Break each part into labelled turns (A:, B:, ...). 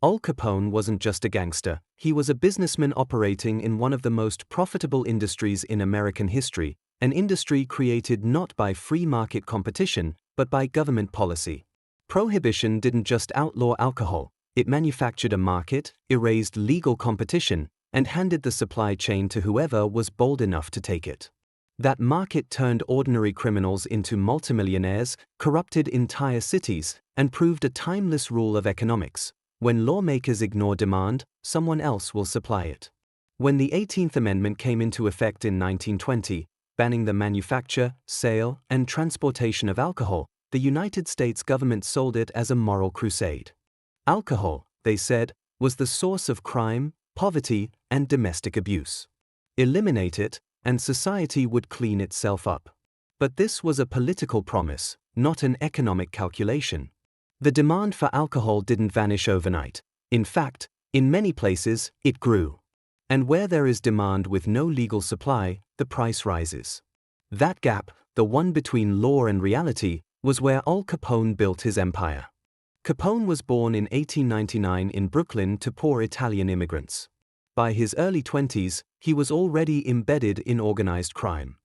A: Al Capone wasn't just a gangster, he was a businessman operating in one of the most profitable industries in American history, an industry created not by free market competition, but by government policy. Prohibition didn't just outlaw alcohol, it manufactured a market, erased legal competition, and handed the supply chain to whoever was bold enough to take it. That market turned ordinary criminals into multimillionaires, corrupted entire cities, and proved a timeless rule of economics. When lawmakers ignore demand, someone else will supply it. When the 18th Amendment came into effect in 1920, banning the manufacture, sale, and transportation of alcohol, the United States government sold it as a moral crusade. Alcohol, they said, was the source of crime, poverty, and domestic abuse. Eliminate it, and society would clean itself up. But this was a political promise, not an economic calculation. The demand for alcohol didn't vanish overnight. In fact, in many places, it grew. And where there is demand with no legal supply, the price rises. That gap, the one between law and reality, was where Al Capone built his empire. Capone was born in 1899 in Brooklyn to poor Italian immigrants. By his early 20s, he was already embedded in organized crime.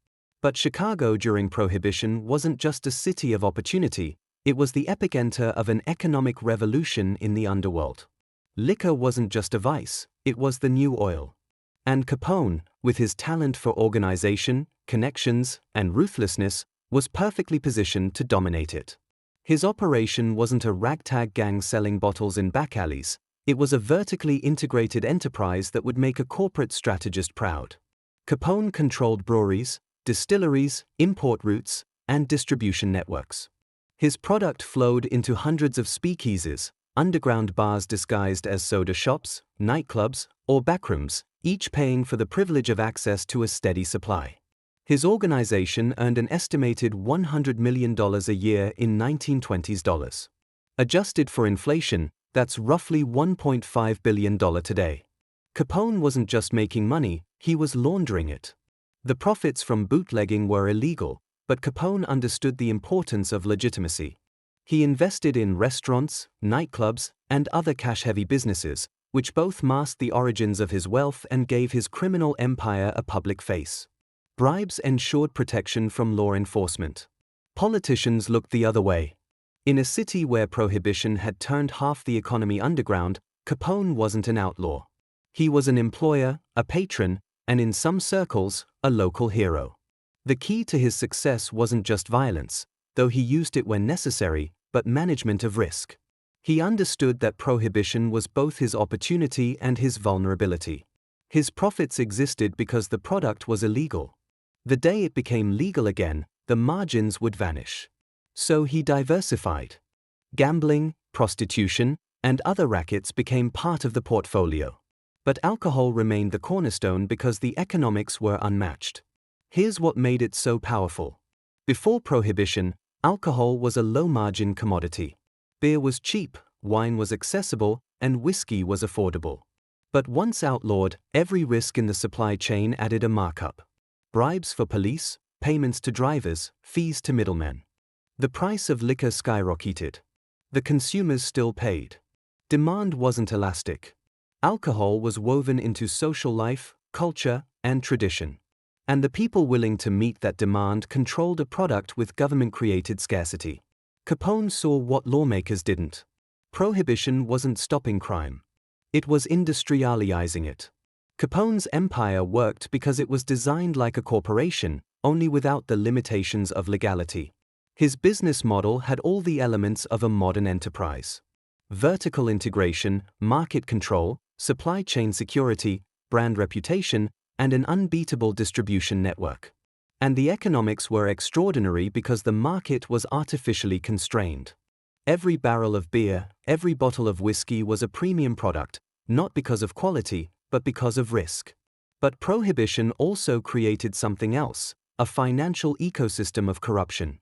A: But Chicago during Prohibition wasn't just a city of opportunity, it was the epicenter of an economic revolution in the underworld. Liquor wasn't just a vice, it was the new oil. And Capone, with his talent for organization, connections, and ruthlessness, was perfectly positioned to dominate it. His operation wasn't a ragtag gang selling bottles in back alleys, it was a vertically integrated enterprise that would make a corporate strategist proud. Capone controlled breweries, distilleries, import routes, and distribution networks. His product flowed into hundreds of speakeasies, underground bars disguised as soda shops, nightclubs, or backrooms, each paying for the privilege of access to a steady supply. His organization earned an estimated $100 million a year in 1920s dollars. Adjusted for inflation, that's roughly $1.5 billion today. Capone wasn't just making money, he was laundering it. The profits from bootlegging were illegal, but Capone understood the importance of legitimacy. He invested in restaurants, nightclubs, and other cash-heavy businesses, which both masked the origins of his wealth and gave his criminal empire a public face. Bribes ensured protection from law enforcement. Politicians looked the other way. In a city where Prohibition had turned half the economy underground, Capone wasn't an outlaw. He was an employer, a patron, and in some circles, a local hero. The key to his success wasn't just violence, though he used it when necessary, but management of risk. He understood that Prohibition was both his opportunity and his vulnerability. His profits existed because the product was illegal. The day it became legal again, the margins would vanish. So he diversified. Gambling, prostitution, and other rackets became part of the portfolio. But alcohol remained the cornerstone because the economics were unmatched. Here's what made it so powerful. Before Prohibition, alcohol was a low-margin commodity. Beer was cheap, wine was accessible, and whiskey was affordable. But once outlawed, every risk in the supply chain added a markup. Bribes for police, payments to drivers, fees to middlemen. The price of liquor skyrocketed. The consumers still paid. Demand wasn't elastic. Alcohol was woven into social life, culture, and tradition. And the people willing to meet that demand controlled a product with government-created scarcity. Capone saw what lawmakers didn't. Prohibition wasn't stopping crime. It was industrializing it. Capone's empire worked because it was designed like a corporation, only without the limitations of legality. His business model had all the elements of a modern enterprise. Vertical integration, market control, supply chain security, brand reputation, and an unbeatable distribution network. And the economics were extraordinary because the market was artificially constrained. Every barrel of beer, every bottle of whiskey was a premium product, not because of quality, but because of risk. But Prohibition also created something else, a financial ecosystem of corruption.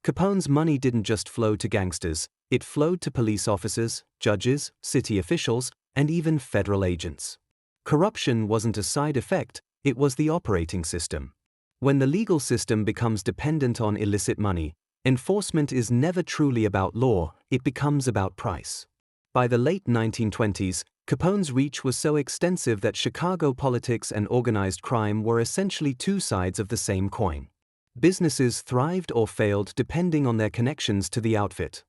A: Capone's money didn't just flow to gangsters, it flowed to police officers, judges, city officials, and even federal agents. Corruption wasn't a side effect, it was the operating system. When the legal system becomes dependent on illicit money, enforcement is never truly about law, it becomes about price. By the late 1920s, Capone's reach was so extensive that Chicago politics and organized crime were essentially two sides of the same coin. Businesses thrived or failed depending on their connections to the outfit.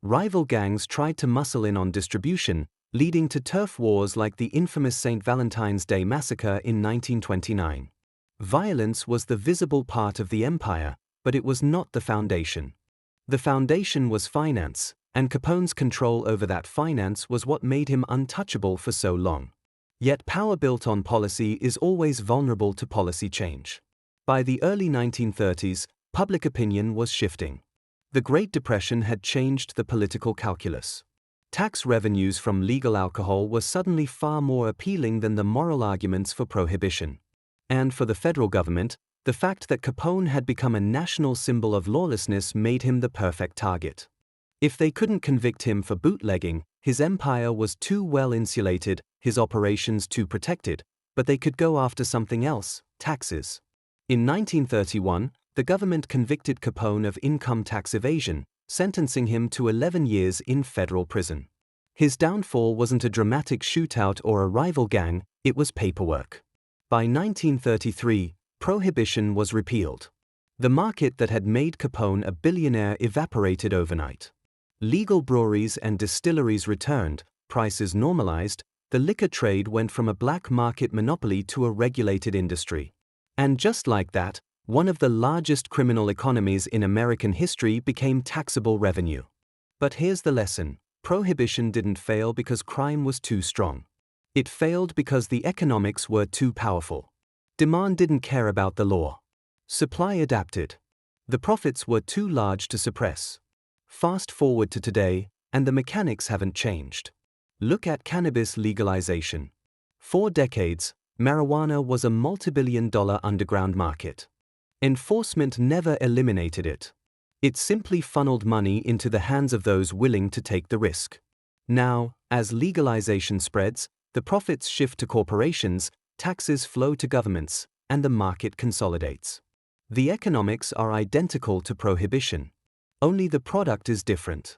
A: Rival gangs tried to muscle in on distribution, leading to turf wars like the infamous St. Valentine's Day Massacre in 1929. Violence was the visible part of the empire, but it was not the foundation. The foundation was finance, and Capone's control over that finance was what made him untouchable for so long. Yet power built on policy is always vulnerable to policy change. By the early 1930s, public opinion was shifting. The Great Depression had changed the political calculus. Tax revenues from legal alcohol were suddenly far more appealing than the moral arguments for prohibition. And for the federal government, the fact that Capone had become a national symbol of lawlessness made him the perfect target. If they couldn't convict him for bootlegging, his empire was too well insulated, his operations too protected, but they could go after something else: taxes. In 1931, the government convicted Capone of income tax evasion, sentencing him to 11 years in federal prison. His downfall wasn't a dramatic shootout or a rival gang, it was paperwork. By 1933, Prohibition was repealed. The market that had made Capone a billionaire evaporated overnight. Legal breweries and distilleries returned, prices normalized, the liquor trade went from a black market monopoly to a regulated industry. And just like that, one of the largest criminal economies in American history became taxable revenue. But here's the lesson: Prohibition didn't fail because crime was too strong. It failed because the economics were too powerful. Demand didn't care about the law. Supply adapted. The profits were too large to suppress. Fast forward to today, and the mechanics haven't changed. Look at cannabis legalization. For decades, marijuana was a multi-billion-dollar underground market. Enforcement never eliminated it. It simply funneled money into the hands of those willing to take the risk. Now, as legalization spreads, the profits shift to corporations, taxes flow to governments, and the market consolidates. The economics are identical to prohibition. Only the product is different.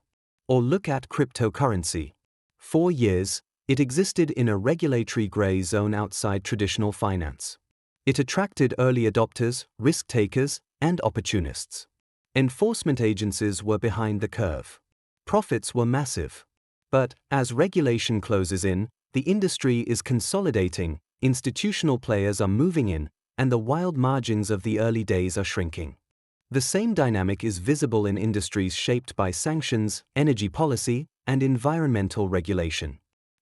A: Or look at cryptocurrency. For years, it existed in a regulatory gray zone outside traditional finance. It attracted early adopters, risk takers, and opportunists. Enforcement agencies were behind the curve. Profits were massive. But as regulation closes in, the industry is consolidating, institutional players are moving in, and the wild margins of the early days are shrinking. The same dynamic is visible in industries shaped by sanctions, energy policy, and environmental regulation.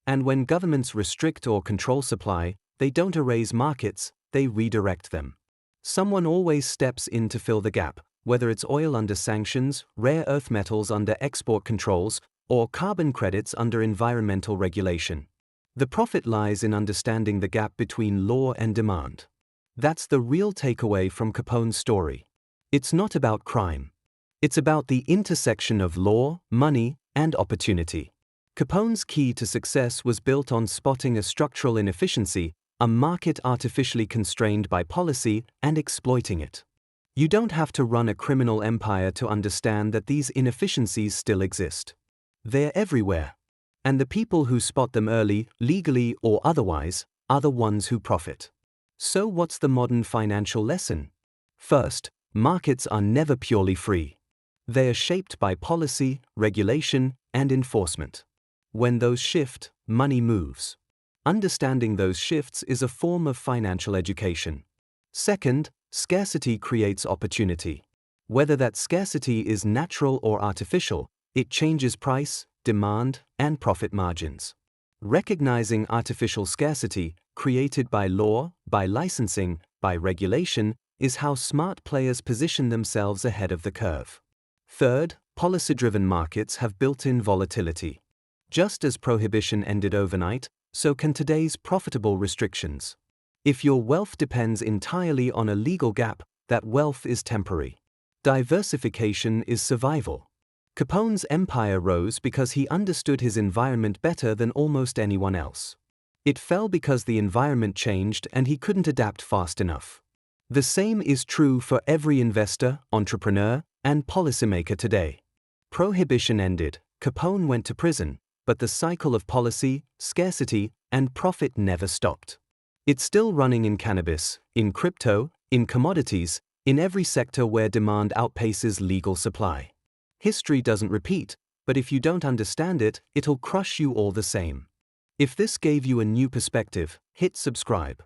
A: And when governments restrict or control supply, they don't erase markets, they redirect them. Someone always steps in to fill the gap, whether it's oil under sanctions, rare earth metals under export controls, or carbon credits under environmental regulation. The profit lies in understanding the gap between law and demand. That's the real takeaway from Capone's story. It's not about crime. It's about the intersection of law, money, and opportunity. Capone's key to success was built on spotting a structural inefficiency, a market artificially constrained by policy, and exploiting it. You don't have to run a criminal empire to understand that these inefficiencies still exist. They're everywhere. And the people who spot them early, legally or otherwise, are the ones who profit. So what's the modern financial lesson? First, markets are never purely free. They are shaped by policy, regulation, and enforcement. When those shift, money moves. Understanding those shifts is a form of financial education. Second, scarcity creates opportunity. Whether that scarcity is natural or artificial, it changes price, demand, and profit margins. Recognizing artificial scarcity, created by law, by licensing, by regulation, is how smart players position themselves ahead of the curve. Third, policy-driven markets have built-in volatility. Just as prohibition ended overnight, so can today's profitable restrictions. If your wealth depends entirely on a legal gap, that wealth is temporary. Diversification is survival. Capone's empire rose because he understood his environment better than almost anyone else. It fell because the environment changed and he couldn't adapt fast enough. The same is true for every investor, entrepreneur, and policymaker today. Prohibition ended, Capone went to prison, but the cycle of policy, scarcity, and profit never stopped. It's still running in cannabis, in crypto, in commodities, in every sector where demand outpaces legal supply. History doesn't repeat, but if you don't understand it, it'll crush you all the same. If this gave you a new perspective, hit subscribe.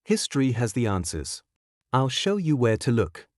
A: History has the answers. I'll show you where to look.